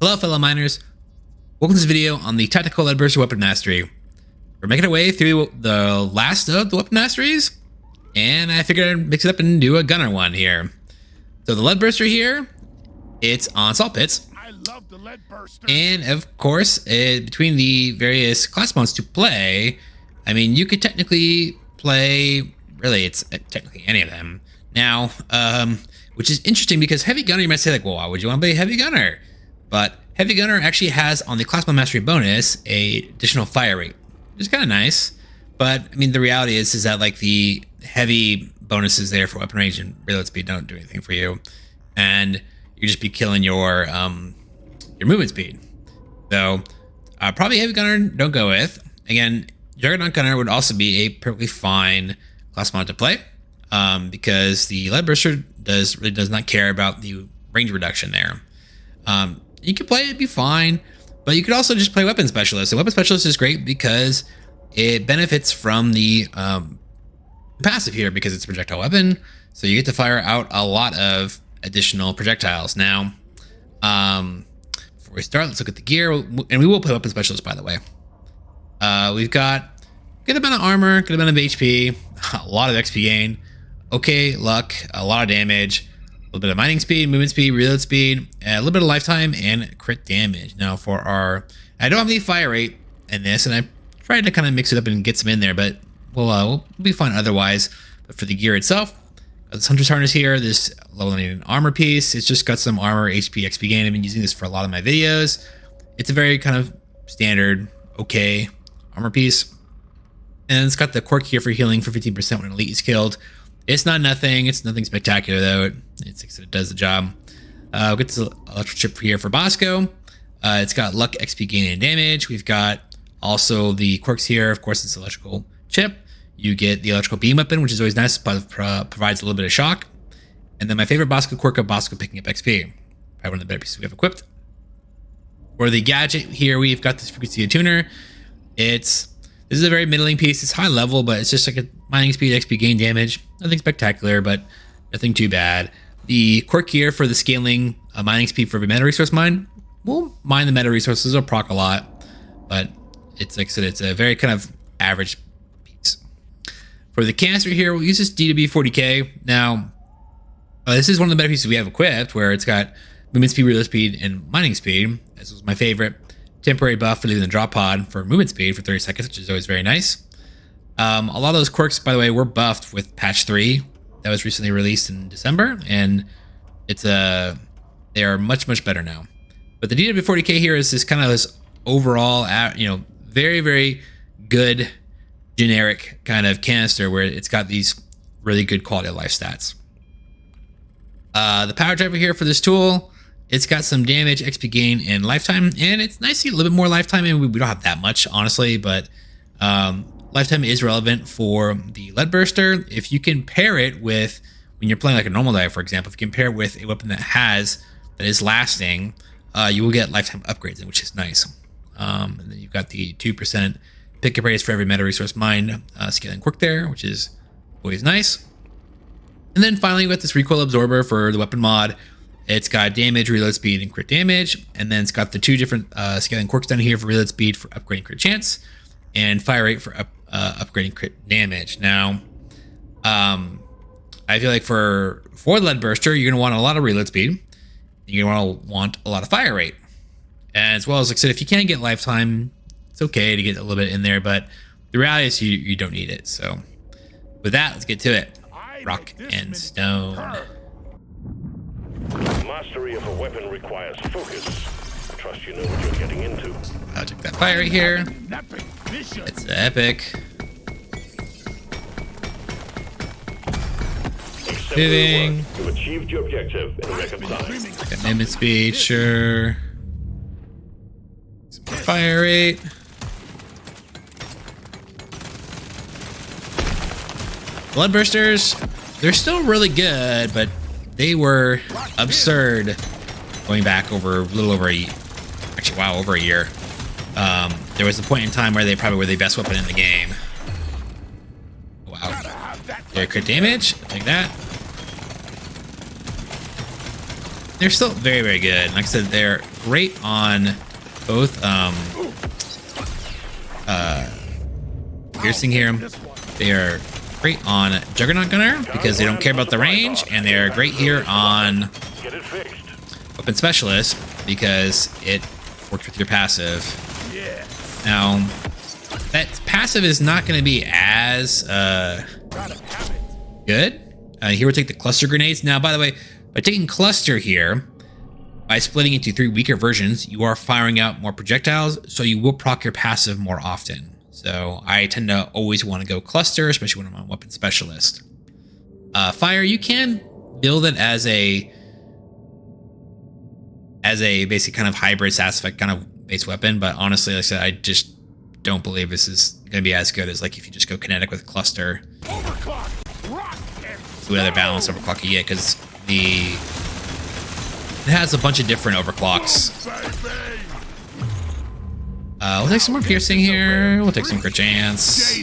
Hello fellow miners, welcome to this video on the Tactical Leadburster Weapon Mastery. We're making our way through the last of the Weapon Masteries, and I figured I'd mix it up and do a gunner one here. So the Leadburster here, it's on salt pits. I love the Leadburster. And of course, between the various class modes to play, I mean, you could technically play, really, it's technically any of them. Now, which is interesting because Heavy Gunner, you might say like, well, why would you want to play Heavy Gunner? But Heavy Gunner actually has on the class mode mastery bonus a additional fire rate, which is kind of nice. But I mean, the reality is that like the heavy bonuses there for weapon range and reload speed don't do anything for you, and you just be killing your movement speed. So probably Heavy Gunner don't go with. Again, Juggernaut Gunner would also be a perfectly fine class mod to play, because the Leadburster really does not care about the range reduction there. You can play it, be fine, but you could also just play Weapon Specialist. The Weapon Specialist is great because it benefits from the passive here because it's a projectile weapon, so you get to fire out a lot of additional projectiles. Now, before we start, let's look at the gear, and we will play Weapon Specialist, by the way. We've got good amount of armor, good amount of HP, a lot of XP gain, okay luck, a lot of damage, a little bit of mining speed, movement speed, reload speed, a little bit of lifetime, and crit damage. Now for our, I don't have any fire rate in this, and I tried to kind of mix it up and get some in there, but we'll be fine otherwise. But for the gear itself, this Hunter's Harness here, this level 9 armor piece, it's just got some armor, HP, XP gain. I've been using this for a lot of my videos. It's a very kind of standard, okay armor piece. And it's got the quirk here for healing for 15% when an elite is killed. It's not nothing. It's nothing spectacular though. It does the job. We'll get this electrical chip here for Bosco. It's got luck, XP gain, and damage. We've got also the quirks here. Of course, it's electrical chip. You get the electrical beam weapon, which is always nice, but provides a little bit of shock. And then my favorite Bosco quirk of Bosco picking up XP. Probably one of the better pieces we have equipped. For the gadget here, we've got this frequency tuner. This is a very middling piece. It's high level, but it's just like a mining speed, XP gain, damage. Nothing spectacular, but nothing too bad. The quirk here for the scaling mining speed for every meta resource mine. We'll mine the meta resources, it'll proc a lot, but it's like I said, it's a very kind of average piece. For the canister here, we'll use this DW40K. Now, this is one of the better pieces we have equipped, where it's got movement speed, reload speed, and mining speed. This was my favorite. Temporary buff for leaving the drop pod for movement speed for 30 seconds, which is always very nice. A lot of those quirks, by the way, were buffed with patch 3 that was recently released in December, and they are much better now. But the DW40K here is this kind of this overall, very, very good generic kind of canister where it's got these really good quality of life stats. The power driver here for this tool, it's got some damage, XP gain, and lifetime, and it's nice to get a little bit more lifetime. And we don't have that much, honestly, but lifetime is relevant for the Leadburster. If you can pair it with, when you're playing like a normal dive, for example, if you can pair it with a weapon that is lasting, you will get lifetime upgrades, which is nice. And then you've got the 2% pickup rates for every meta resource mine scaling quirk there, which is always nice. And then finally, with this recoil absorber for the weapon mod, it's got damage, reload speed, and crit damage. And then it's got the 2 different scaling quirks down here for reload speed for upgrading crit chance, and fire rate for upgrading crit damage. Now, I feel like for the Leadburster, you're going to want a lot of reload speed. You're going to want a lot of fire rate. And as well as, like I said, if you can get lifetime, it's okay to get a little bit in there, but the reality is you don't need it. So with that, let's get to it. Rock and stone. Mastery of a weapon requires focus. Trust you know what you're getting into. I'll take that fire right here. It's epic. Moving. You've achieved your objective in record time. Got movement speed, sure. Some fire rate. Leadbursters, they're still really good, but they were absurd going back over a little over a year. Actually, wow, over a year. There was a point in time where they probably were the best weapon in the game. Wow. Their crit damage, like that. they're still very, very good. Like I said, they're great on both piercing here. They are great on Juggernaut Gunner because they don't care about the range, and they are great here on Weapon Specialist because it works with your passive. Now, that passive is not going to be as good. Here we'll take the cluster grenades. Now, by the way, by taking cluster here, by splitting into 3 weaker versions, you are firing out more projectiles, so you will proc your passive more often. So I tend to always want to go cluster, especially when I'm on weapon specialist. Fire, you can build it as a basic kind of hybrid satisfied kind of base weapon, but honestly, like I said, I just don't believe this is going to be as good as like if you just go kinetic with cluster. See what other balance overclock you get, because it has a bunch of different overclocks. We'll take some more piercing here. We'll take some crit chance.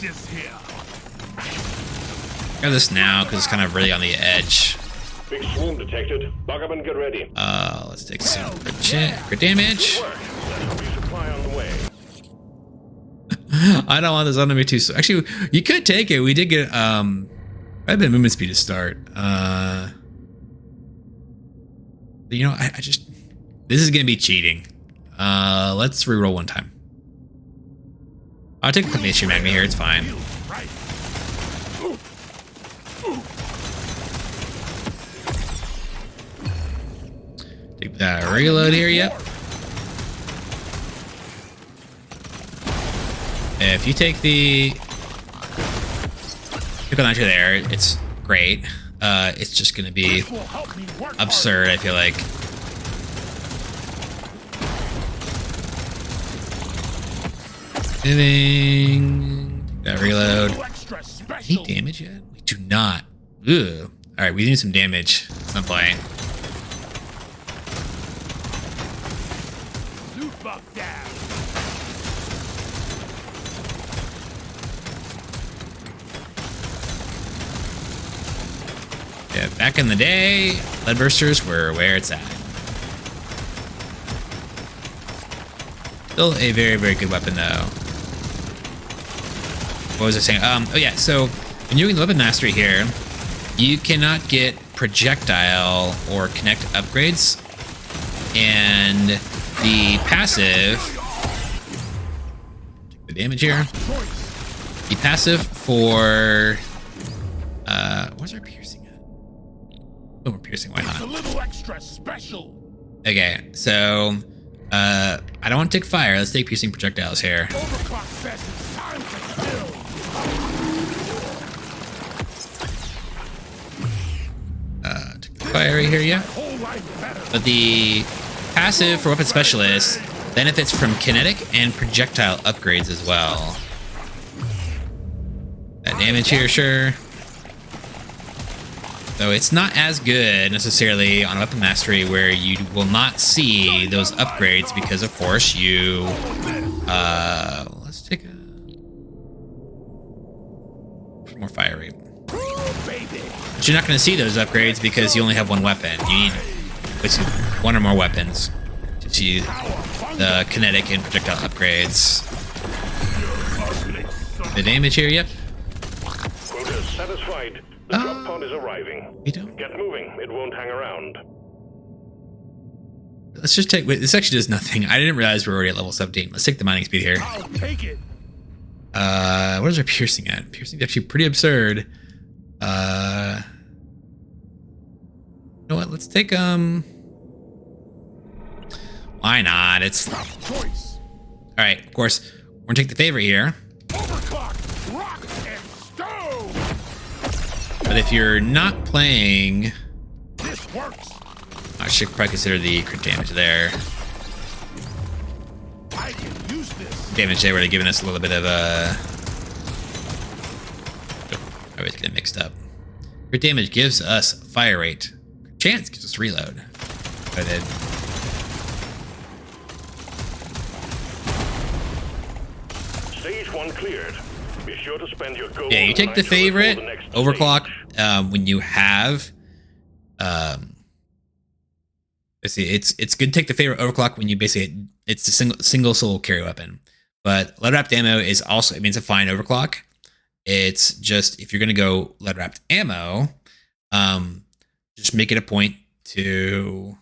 Grab this now because it's kind of really on the edge. Big swarm detected. Bug up and get ready. Let's take some crit damage. Resupply on the way. I don't want this on to be too slow. Actually, you could take it. We did get quite a bit of movement speed to start. But you know, I just, this is gonna be cheating. Let's reroll one time. I'll take the Mastery Magma here, it's fine. Take that reload here, yep. If you take the pickle launcher there, it's great. It's just gonna be absurd, I feel like. Moving. Take that reload. 8 damage yet? We do not. Ugh. Alright, we need some damage. I'm playing. Yeah, back in the day, Leadbursters were where it's at. Still a very, very good weapon, though. What was I saying? Oh yeah, so when you're doing the weapon mastery here, you cannot get projectile or connect upgrades, and the passive, take the damage here. The passive for where's our piercing at? Oh, we're piercing. Why not? A little extra special. Okay, so I don't want to take fire. Let's take piercing projectiles here. Overclock fest is time to kill. Take the fire right here, yeah. But the passive for weapon specialist benefits from kinetic and projectile upgrades as well. That damage here, sure. So it's not as good necessarily on weapon mastery, where you will not see those upgrades because, of course, you let's take a more fire rate. But you're not going to see those upgrades because you only have one weapon. You need basically one or more weapons to see the kinetic and projectile upgrades. The damage here, yep. Quota satisfied. The drop pod is arriving. We don't. Get moving. It won't hang around. Let's just take. Wait, this actually does nothing. I didn't realize we're already at level 17. Let's take the mining speed here. I'll take it. What is our piercing at? Piercing is actually pretty absurd. You know what? Let's take Why not? It's Choice. all right. Of course, we're gonna take the favorite here. Overclock, rock, and stone. But if you're not playing, This works. I should probably consider the crit damage there. I can use this. Damage there would have given us a little bit of a. I always get it mixed up. Crit damage gives us fire rate. Chance gives us reload. I did. Stage 1 cleared. Be sure to spend your gold. Yeah, you take the nitro favorite before the next overclock stage. when you have Basically, it's good to take the favorite overclock when you basically it's a single soul carry weapon. But lead wrapped ammo is also, it means a fine overclock. It's just if you're gonna go lead wrapped ammo, just make it a point to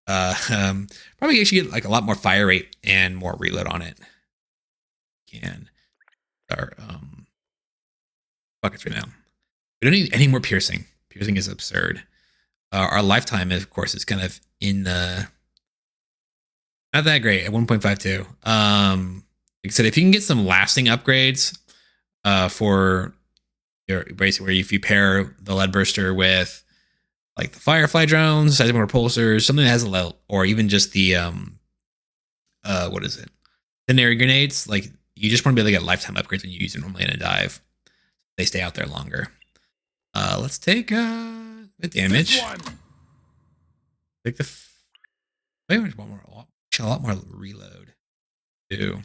probably actually get like a lot more fire rate and more reload on it. Can our buckets right now. We don't need any more piercing. Piercing is absurd. Our lifetime, of course, is kind of in the not that great at 1.52. Like I said, if you can get some lasting upgrades for your basically where if you pair the Leadburster with like the Firefly drones, seismic repulsors, something that has a level, or even just the what is it? Thinary grenades. Like you just want to be able to get lifetime upgrades when you use it normally in a dive. They stay out there longer. Let's take the damage. Take the wait, one more. A lot more reload. Too.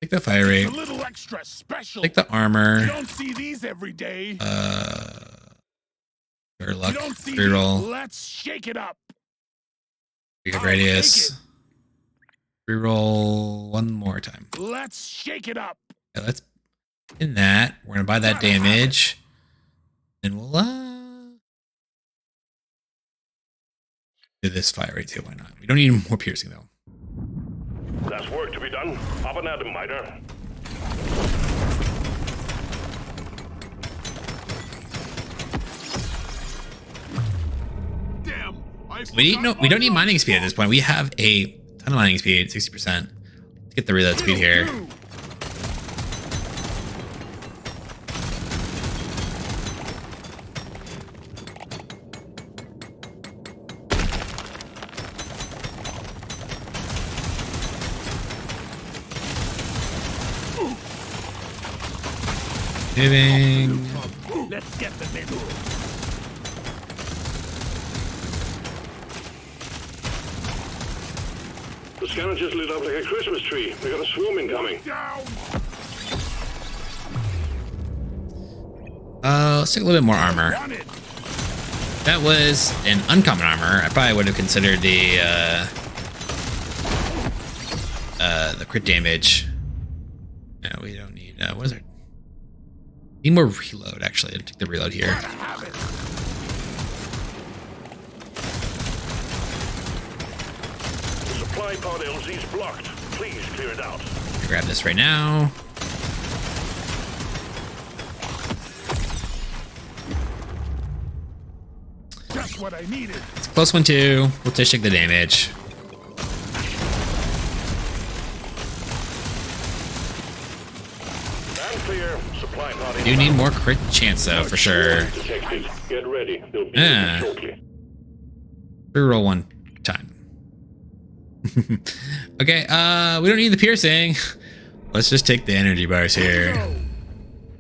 Take the fire rate. A little extra special. Take the armor. You don't see these every day. Your luck. You don't see Reroll. these. Let's shake it up. Big I'll radius. take Reroll one more time. Let's shake it up. Yeah, let's in that. We're gonna buy that damage. And we'll do this fire rate too. Why not? We don't need more piercing though. There's work to be done. Up and at 'em, Miter. Damn. We don't need mining speed at this point. We have a ton of mining speed, 60%. Let's get the reload speed here. Moving. Let's get the big one. The scanner just lit up like a Christmas tree. We got a swarm incoming. Down. Let's take a little bit more armor. Run it. That was an uncommon armor. I probably would have considered the crit damage. No, we don't need what is it? Need more reload, actually. I'll take the reload here. The supply pod LZ's blocked. Please clear it out. Grab this right now. Just what I needed. It's a close one too. We'll just take the damage. And clear. Supply pod Do need more crit chance though, for sure. detected. Get ready. They'll be Yeah. here shortly. Reroll one time. Okay, we don't need the piercing. Let's just take the energy bars here.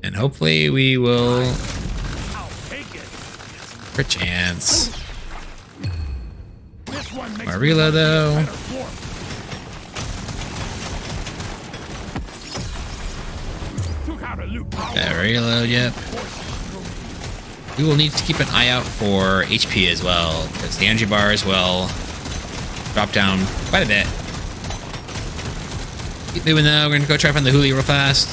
And hopefully we will I'll take it. crit chance. This one makes More reload though. better form. Took out a loot power. Yeah, reload, yep. We will need to keep an eye out for HP as well, because the energy bars will drop down quite a bit. Keep moving though, we're gonna go try to find the huli real fast.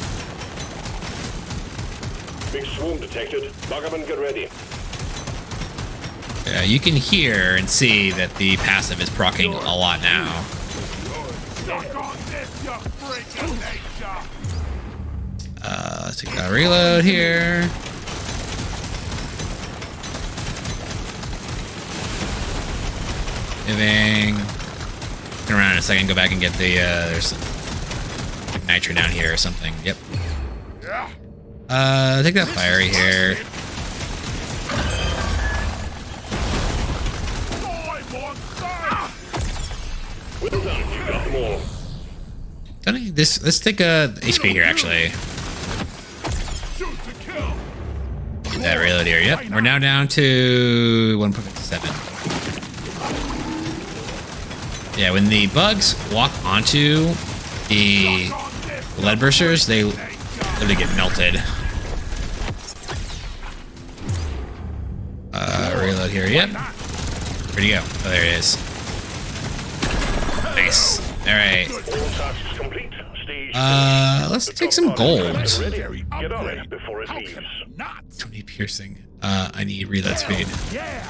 Big swarm detected. Lock up and get ready. Yeah, you can hear and see that the passive is proccing a lot now. Suck on this, you freak of nature. Let's take that reload here. Moving. Turn around in a second, go back and get the, there's like nitro down here or something. Yep. Yeah. Take that fiery here. Boy, monster. Well done. You got them all. Don't need this. Let's take a HP here, actually. Shoot to kill. Get that reload here. Yep. We're now down to 1.57. Yeah, when the bugs walk onto the Leadbursters, they literally get melted. Reload here. Yep. Where'd he go? Oh, there it is. Nice. All right. All tasks complete. Stage Let's take some gold. ready. Get on it before it leaves. Not. 20 piercing. I need reload speed. Yeah.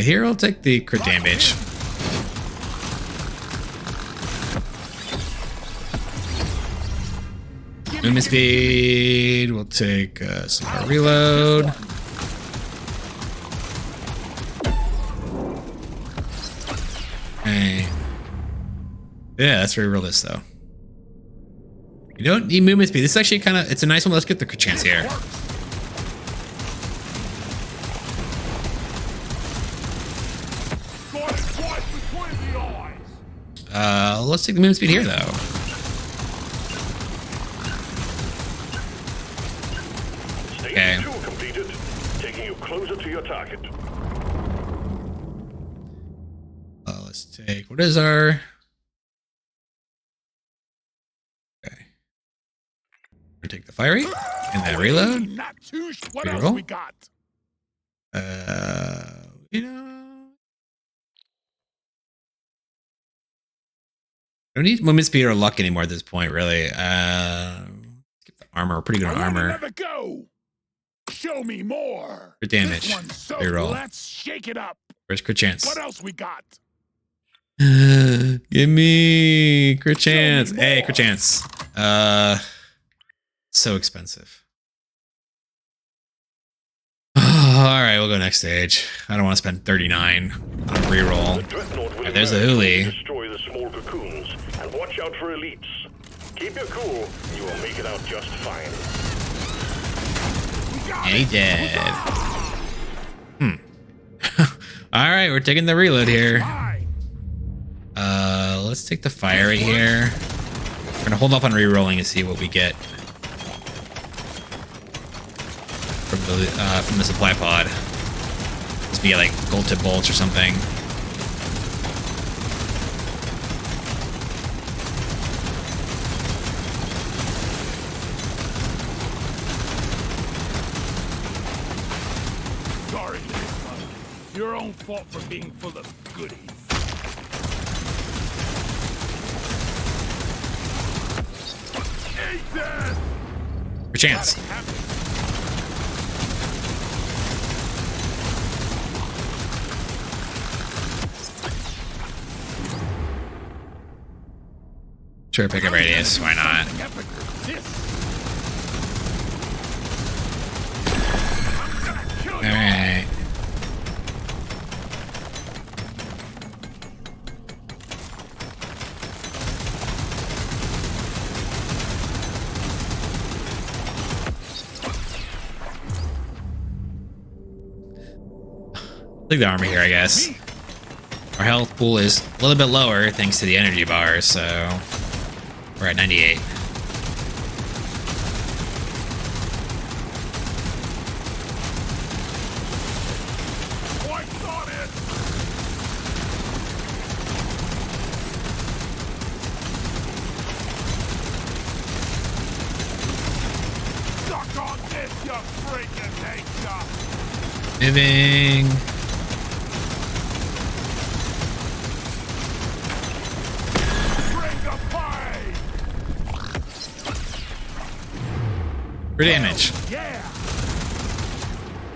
Here I'll take the crit damage. Movement speed. We'll take some more reload. Okay. Yeah, let's reroll this though. You don't need movement speed. This is actually kind of, it's a nice one. Let's get the crit chance here. Let's take the movement speed here though. Okay. Stage 2 completed. Taking you closer to your target. Let's take, what is our... Okay. We're gonna take the fire rate and then reload. Not too. What Reroll. else we got? You know... I don't need movement speed or luck anymore at this point, really. Skip the armor. We're pretty good on armor. Another go. Show me more. Crit damage. This one's so Reroll. let's shake it up. Where's crit chance? What else we got? Give me crit chance. me Hey, more. crit chance. So expensive. All right, we'll go next stage. I don't want to spend 39 on a reroll. Dreadnought will Alright, there's a emerge hoolie. and destroy the small cocoons. And watch out for elites. Keep your cool. You will make it out just fine. And he dead. All right, we're taking the reload here. Fine. Let's take the fire right here. We're gonna hold off on re-rolling and see what we get from the supply pod. This be like gold tip bolts or something. Sorry, little one. Your own fault for being full of goodies. Ethan! For chance. Sure, pick up radius. Why not? All right. Take the armor here, I guess. Our health pool is a little bit lower thanks to the energy bar, so we're at 98. Points on it! Suck on this, you freaking nature! Moving. Bring the pain! For damage. Yeah!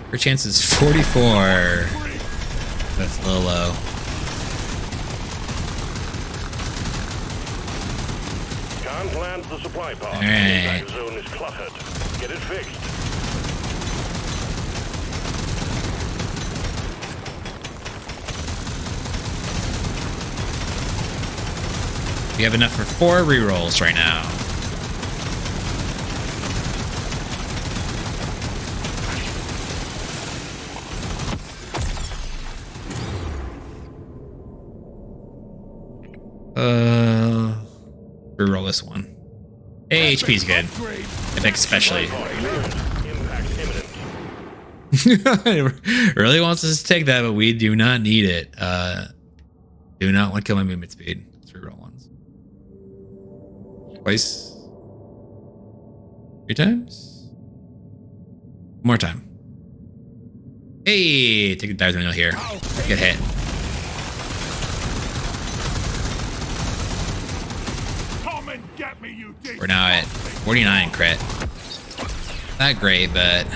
Her chance is 44. That's a little low. Can't land the supply pod. Alright. The impact zone is cluttered. Get it fixed. We have enough for 4 rerolls right now. Reroll this one. Hey, HP's good. Upgrade. Epic especially. Impact imminent. Really wants us to take that, but we do not need it. Do not want to kill my movement speed. Let's reroll once. Twice. 3 times. One more time. Hey, take the dive wheel here. Get hit. and get me, you We're now at 49 crit. Not great, but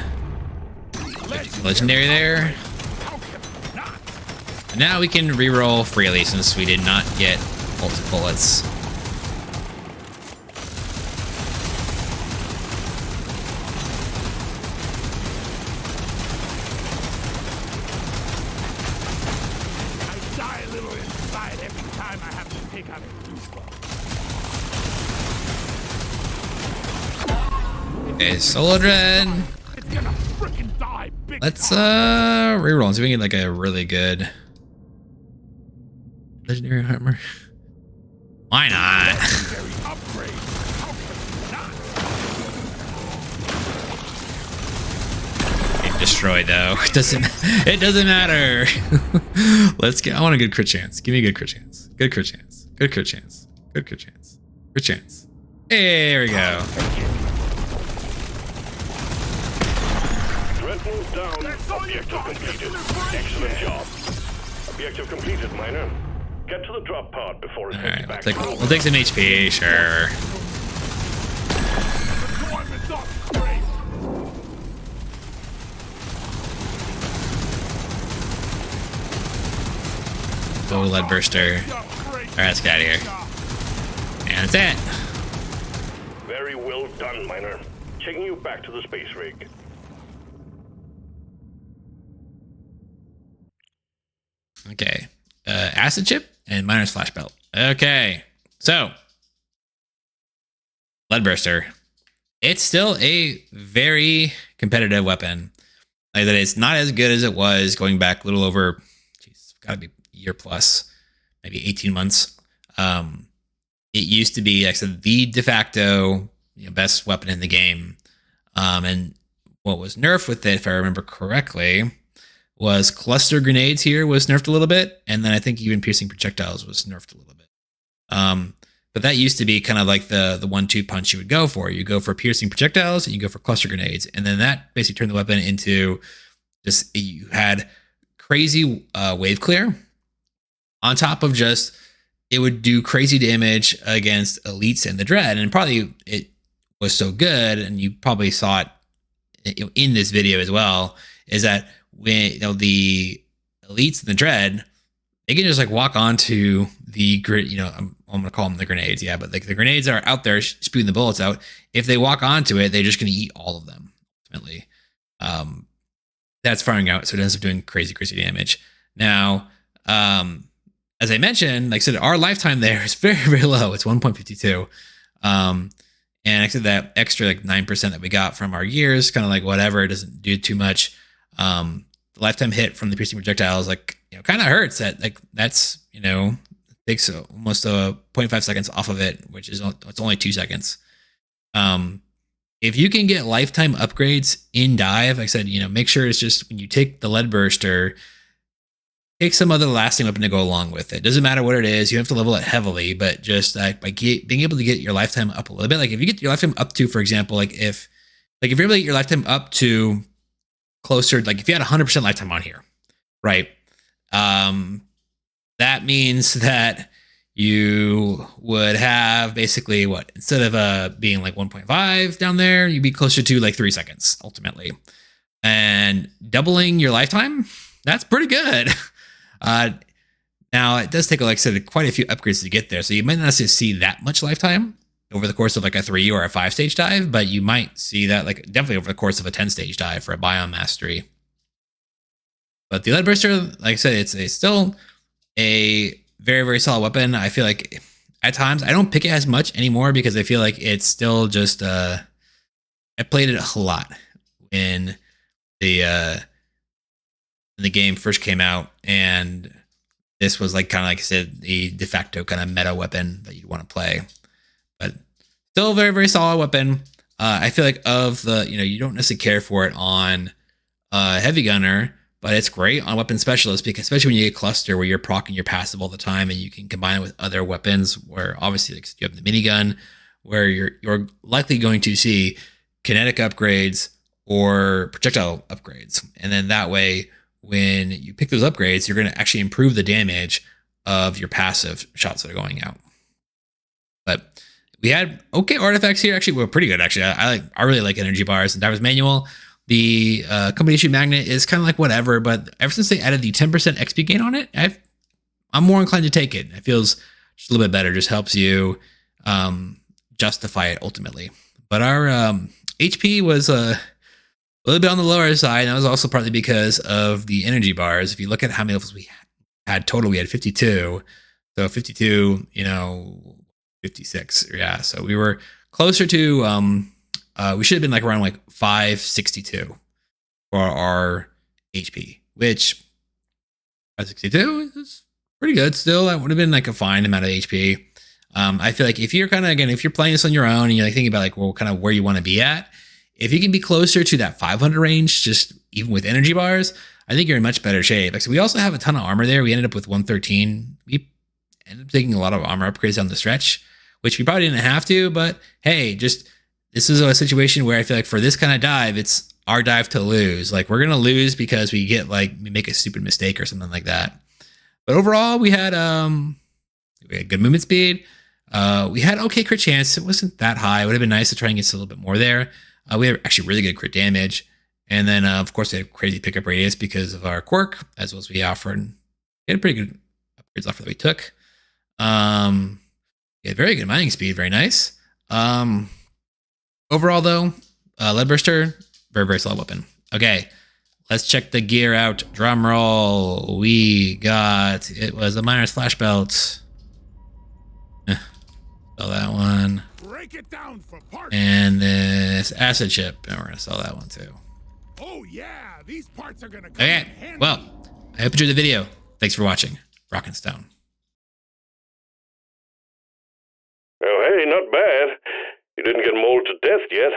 legendary there. And now we can reroll freely since we did not get ultimate bullets. I die a little inside every time I have to take out a Okay, Solo Dread. It's gonna frickin' die big Let's reroll and see if we can get like a really good legendary armor. Why not? legendary upgrade. How can you not? Get destroyed though. It doesn't matter. Let's get I want a good crit chance. Give me a good crit chance. Good crit chance. Good crit chance. Good crit chance. Crit chance. There we go. Move down. Objective completed. Excellent job. Objective completed, Miner. Get to the drop pod before it heads back. We'll take some HP, sure. Deployment's upgrade. Go Leadburster. Alright, let's get out of here. And that's it. Very well done, Miner. Taking you back to the space rig. Okay. Acid chip and miner's flash belt. Okay. So Leadburster. It's still a very competitive weapon. Like that it's not as good as it was going back a little over, geez, gotta be a year plus, maybe 18 months. It used to be, like I said, the de facto best weapon in the game. And what was nerfed with it, if I remember correctly, was cluster grenades here was nerfed a little bit, and then I think even piercing projectiles was nerfed a little bit. But that used to be kind of like the 1-2 punch you would go for. You go for piercing projectiles and you go for cluster grenades, and then that basically turned the weapon into just you had crazy wave clear on top of just it would do crazy damage against elites and the dread, and probably it was so good, and you probably saw it in this video as well, is that when the elites and the dread, they can just like walk onto the grid. I'm gonna call them the grenades, yeah, but like the grenades are out there spewing the bullets out. If they walk onto it, they're just gonna eat all of them ultimately. That's firing out, so it ends up doing crazy damage. Now, as I mentioned, like I said, our lifetime there is very low. It's 1.52. And I said that extra like 9% that we got from our gears, kind of like whatever, it doesn't do too much. The lifetime hit from the piercing projectiles, like, kind of hurts. That's takes almost 0.5 seconds off of it, which is it's only 2 seconds. If you can get lifetime upgrades in dive, like I said, make sure it's just when you take the Leadburster, take some other lasting weapon to go along with it. Doesn't matter what it is. You have to level it heavily, but just by being able to get your lifetime up a little bit, like if you get your lifetime up to, for example, if you're able to get your lifetime up to closer, like if you had 100% lifetime on here, right? That means that you would have basically what, instead of being like 1.5 down there, you'd be closer to like 3 seconds ultimately. And doubling your lifetime, that's pretty good. Now it does take, like I said, quite a few upgrades to get there. So you might not necessarily see that much lifetime over the course of like a 3 or a 5 stage dive, but you might see that like definitely over the course of a 10 stage dive for a biome mastery. But the Leadburster, like I said, it's still a very solid weapon. I feel like at times I don't pick it as much anymore because I feel like it's still just I played it a lot when the game first came out, and this was like kind of like I said, the de facto kind of meta weapon that you want to play. But still a very solid weapon. I feel like of the you don't necessarily care for it on heavy gunner, but it's great on weapon specialist, because especially when you get cluster where you're proccing your passive all the time and you can combine it with other weapons where obviously like you have the minigun where you're likely going to see kinetic upgrades or projectile upgrades. And then that way, when you pick those upgrades, you're going to actually improve the damage of your passive shots that are going out. But We had okay artifacts here. Actually, we're pretty good. Actually, I really like energy bars and divers manual. The company issue magnet is kind of like whatever, but ever since they added the 10% XP gain on it, I'm more inclined to take it. It feels just a little bit better. Just helps you justify it ultimately. But our HP was a little bit on the lower side. And that was also partly because of the energy bars. If you look at how many levels we had total, we had 52. So 52, 56. Yeah. So we were closer to, we should have been like around like 562 for our HP, which 562 is pretty good. Still, that would have been like a fine amount of HP. I feel like if you're kind of, again, if you're playing this on your own and you're like thinking about like, well, kind of where you want to be at, if you can be closer to that 500 range, just even with energy bars, I think you're in much better shape. Like, so we also have a ton of armor there. We ended up with 113. We ended up taking a lot of armor upgrades down the stretch, which we probably didn't have to, but hey, just this is a situation where I feel like for this kind of dive, it's our dive to lose. Like, we're going to lose because we make a stupid mistake or something like that. But overall, we had good movement speed. We had okay crit chance. It wasn't that high. It would have been nice to try and get a little bit more there. We had actually really good crit damage. And then, of course, we had crazy pickup radius because of our quirk, as well as we offered. We had pretty good upgrades offer that we took. We had very good mining speed. Very nice. Overall, though, Leadburster, very, very solid weapon. Okay, let's check the gear out. Drum roll. It was a miner's flash belt. Sell that one. Break it down for parts. And this acid chip. And we're going to sell that one too. Oh, yeah. These parts are going to come Okay. in handy. Well, I hope you enjoyed the video. Thanks for watching. Rock and Stone. Oh, hey, not bad. You didn't get mauled to death yet.